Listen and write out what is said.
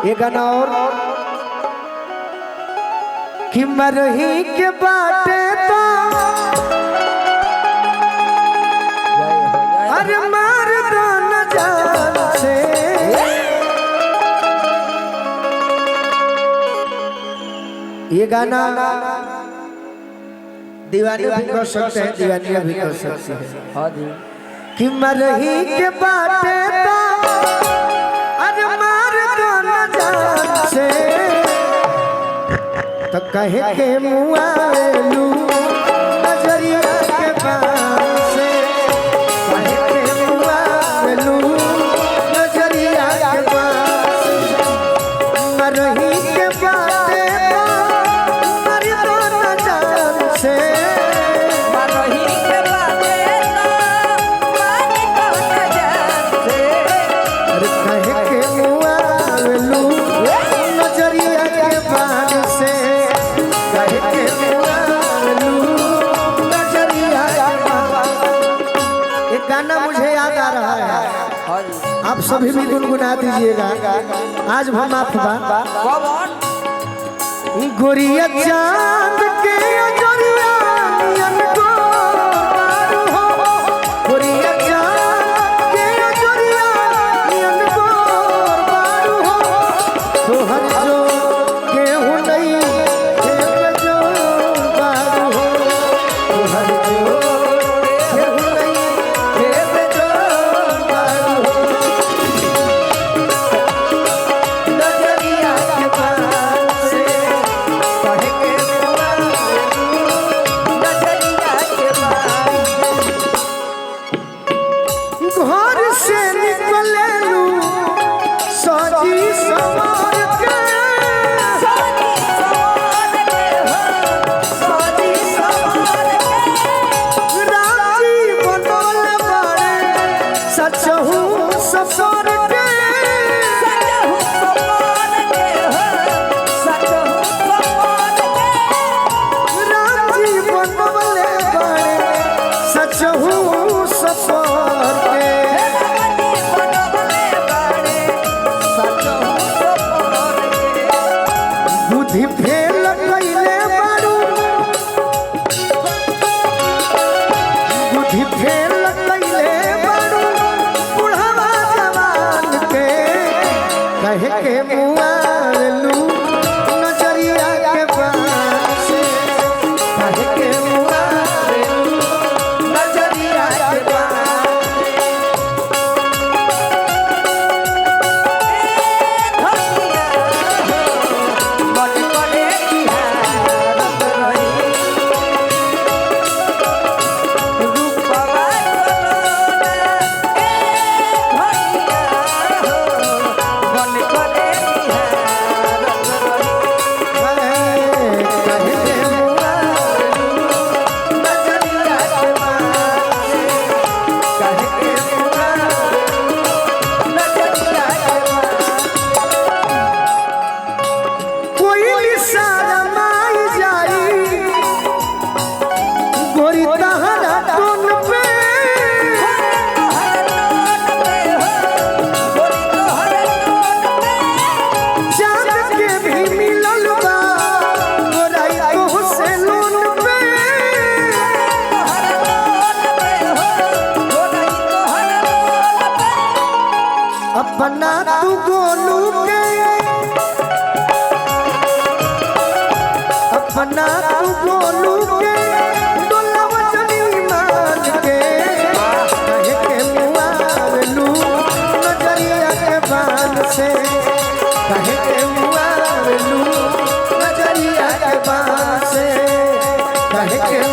ये गाना और कि मरही के बाटे तो अरे मार दो न जान से ये गाना दीवानी भी कर सकते हैं, दीवानियां भी कर सकते हैं। हाँ जी कि मरही के बाटे तो अरे मार दो न जान से तो कहे के मुआलू नजरिया के पास से कहे के मुआलू नजरिया के पास मरही के बाटे मर दो न जान से मरही के बाटे मर दो न जान से अरे कहे के मुआलू नजरिया के पास से कहे के मुआलू नजरिया के पास। एक गाना मुझे याद आ रहा है, आप सभी भी गुनगुना दीजिएगा। आज हम आपका गोरिया चांद के अजरिया नियन को पारू हो, गोरिया चांद के अजरिया नियन को पारू हो, तोहर जो केहू नहीं खेल जो पारू हो, तोहर जो केहू नहीं खेल जो पारू हो, नजरिया के पास से कहे के नजरिया के बाटे घर से निकले लू सजी सवार के साजी सवार के हो साजी सवार के राजी बनल बाड़े सचहू ससुर के सजहु सवार के हो सजहु सवार के राजी बनल बाड़े सचहू ससुर के बनवले बाड़े सजहु सवार के बुद्धि फेल कइले बारू बुद्धि फेल कइले बारू बुढ़वा जवान के कहे के मुआलू नजरिया के पास से कहे के मुआलू नजरिया के पास धनिया हो मन करे बिहारत रही रूपवा सलोना धनिया हो मन करे बिहारत रही कहे के मुआलू नजरिया के पास से कहे के मुआलू नजरिया के कोई सारा माई जाई गोरी तहरा टोन पे चांद के भी मिलल बा गोराई तो से लोन पे अपना तू गोलू के अपना तू गोलू के डोला वचनी मान के कहे के मुआलू नजरिया के बान से कहे के मुआलू नजरिया के बान से कहे के